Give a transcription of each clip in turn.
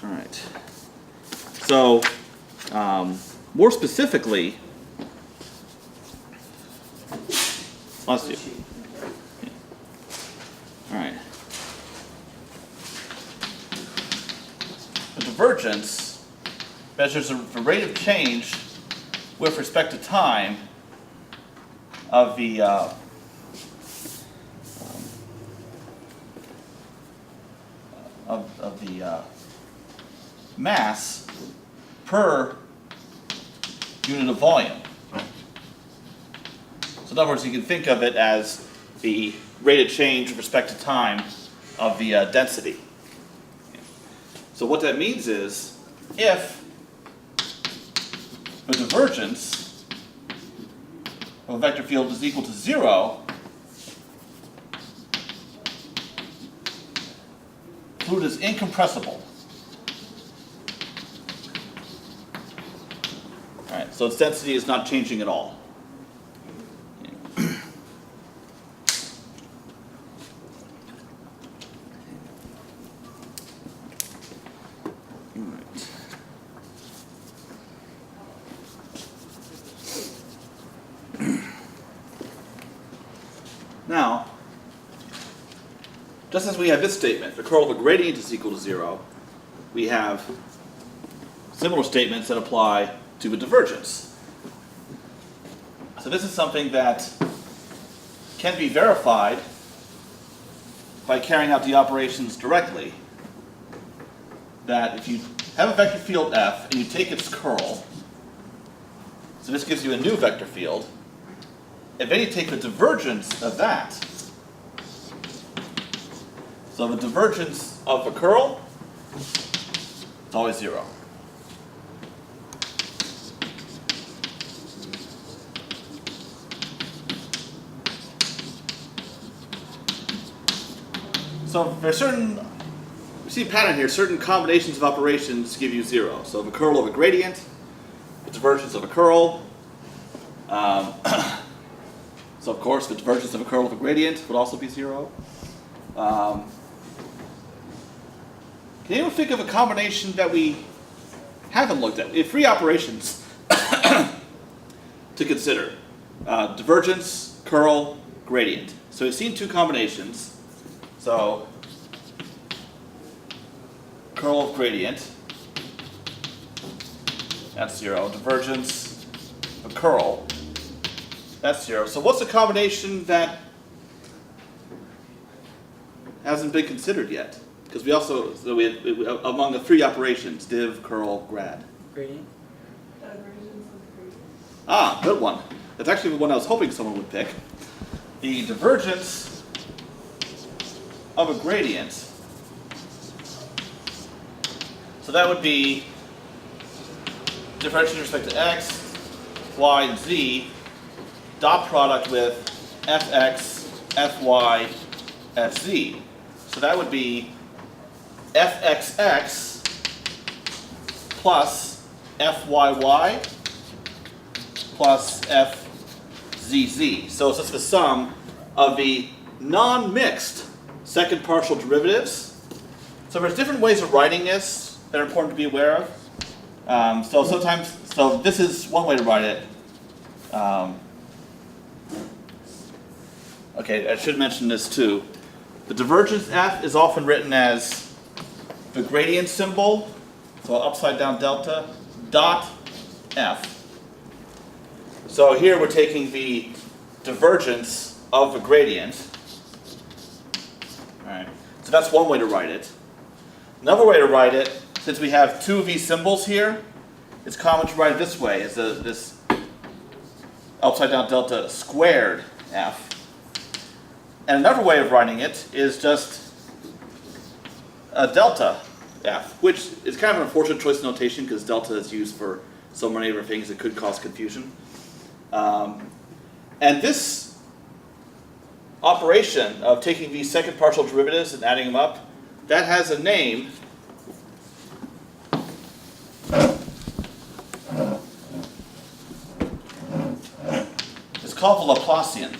All right. So, more specifically, let's do. All right. The divergence measures the rate of change with respect to time of the mass per unit of volume. So in other words, you can think of it as the rate of change with respect to time of the density. So what that means is, if the divergence of a vector field is equal to 0, fluid is incompressible. All right, so its density is not changing at all. Now, just as we have this statement, the curl of a gradient is equal to 0, we have similar statements that apply to a divergence. So this is something that can be verified by carrying out the operations directly. That if you have a vector field f and you take its curl, so this gives you a new vector field, and then you take the divergence of that. So the divergence of a curl is always 0. So there's certain, we see a pattern here, certain combinations of operations give you 0. So the curl of a gradient, the divergence of a curl. So of course the divergence of a curl of a gradient would also be 0. Can anyone think of a combination that we haven't looked at? We have 3 operations to consider. Divergence, curl, gradient. So we've seen 2 combinations. So, curl of gradient, that's 0. Divergence of curl, that's 0. So what's the combination that hasn't been considered yet? Because we also, so we have, among the 3 operations, div, curl, grad. Gradient. Ah, good one. That's actually the one I was hoping someone would pick. The divergence of a gradient. So that would be differential with respect to x, y, and z, dot product with fx, fy, fz. So that would be fxx plus fyy plus fzz. So it's just the sum of the non-mixed second partial derivatives. So there's different ways of writing this that are important to be aware of. So this is one way to write it. Okay, I should mention this too. The divergence f is often written as the gradient symbol, so upside down delta, dot f. So here we're taking the divergence of the gradient. All right. So that's one way to write it. Another way to write it, since we have 2 of these symbols here, it's common to write it this way, as this upside down delta squared f. And another way of writing it is just a delta f, which is kind of an unfortunate choice of notation because delta is used for so many other things that could cause confusion. And this operation of taking these second partial derivatives and adding them up, that has a name. It's called the Laplacian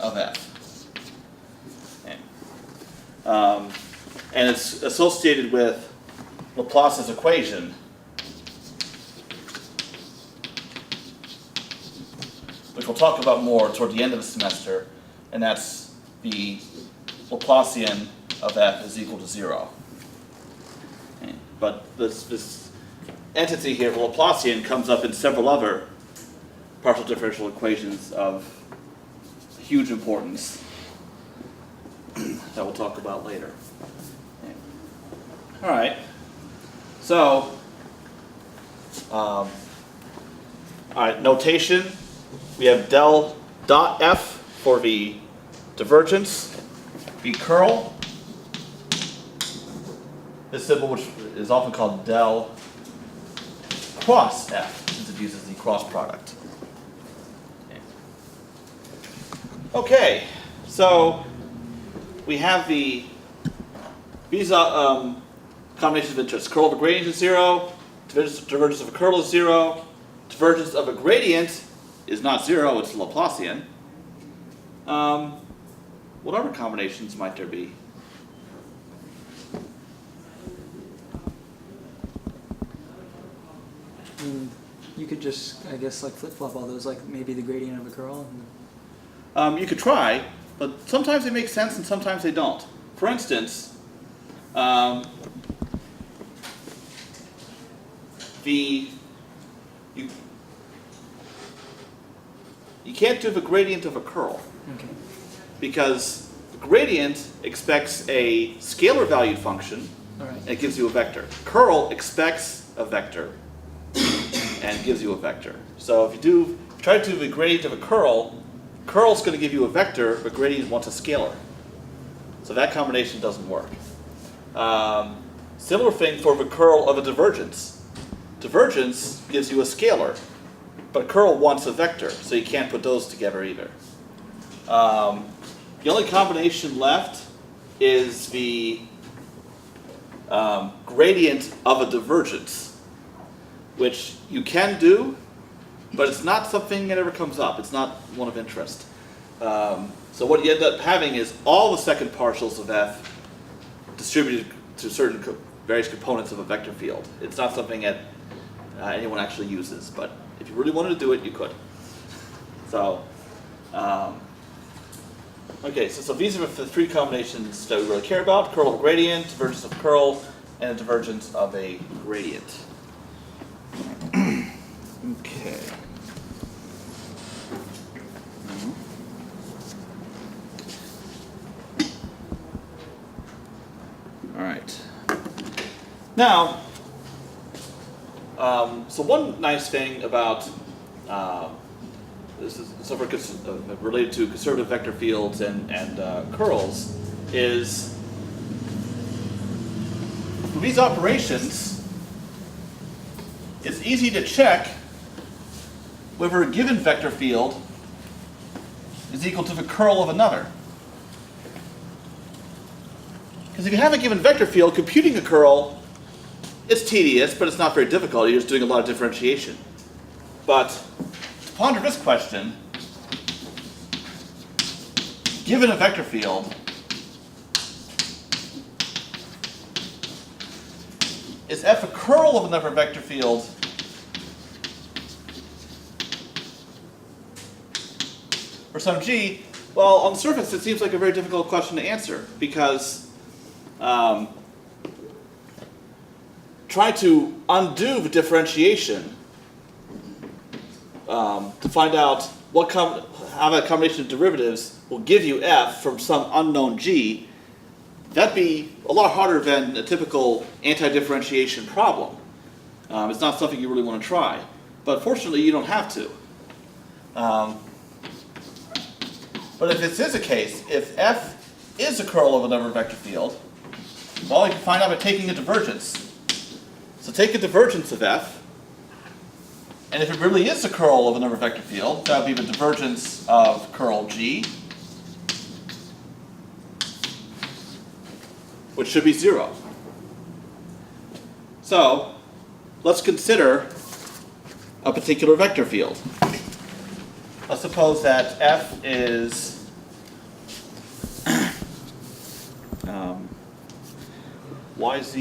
of f. Okay. And and it's associated with Laplace's equation, which we'll talk about more toward the end of the semester, and that's the Laplacian of f is equal to 0. Okay. But this entity here, the Laplacian, comes up in several other partial differential equations of huge importance that we'll talk about later. Okay. All right. So, all right, notation. We have del dot f for the divergence, the curl. This symbol, which is often called del cross f, since it uses the cross product. Okay, so we have these combinations of interest. Curl of a gradient is 0, divergence of a curl is 0, divergence of a gradient is not 0, it's Laplacian. What other combinations might there be? You could just, I guess, like flip-flop all those, like maybe the gradient of a curl. You could try, but sometimes they make sense and sometimes they don't. For instance, you can't do the gradient of a curl. Okay. Because the gradient expects a scalar valued function, All right. and it gives you a vector. Curl expects a vector and gives you a vector. So if you try to do the gradient of a curl, curl's going to give you a vector, but gradient wants a scalar. So that combination doesn't work. Similar thing for the curl of a divergence. Divergence gives you a scalar, but curl wants a vector, so you can't put those together either. The only combination left is the gradient of a divergence, which you can do, but it's not something that ever comes up. It's not one of interest. So what you end up having is all the second partials of f distributed to certain various components of a vector field. It's not something that anyone actually uses, but if you really wanted to do it, you could. So, okay, so these are the three combinations that we really care about: curl of a gradient, divergence of curl, and a divergence of a gradient. Okay. All right. Now, so one nice thing about this is related to conservative vector fields and curls is for these operations, it's easy to check whether a given vector field is equal to the curl of another. Because if you have a given vector field, computing a curl, it's tedious, but it's not very difficult. You're just doing a lot of differentiation. But to ponder this question, given a vector field, is f a curl of another vector field for some g? Well, on the surface, it seems like a very difficult question to answer because try to undo the differentiation to find out how that combination of derivatives will give you f from some unknown g. That'd be a lot harder than a typical anti-differentiation problem. It's not something you really want to try. But fortunately, you don't have to. But if this is a case, if f is a curl of another vector field, well, you can find out by taking a divergence. So take a divergence of f, and if it really is a curl of another vector field, that would be the divergence of curl g, which should be 0. So let's consider a particular vector field. Let's suppose that f is yz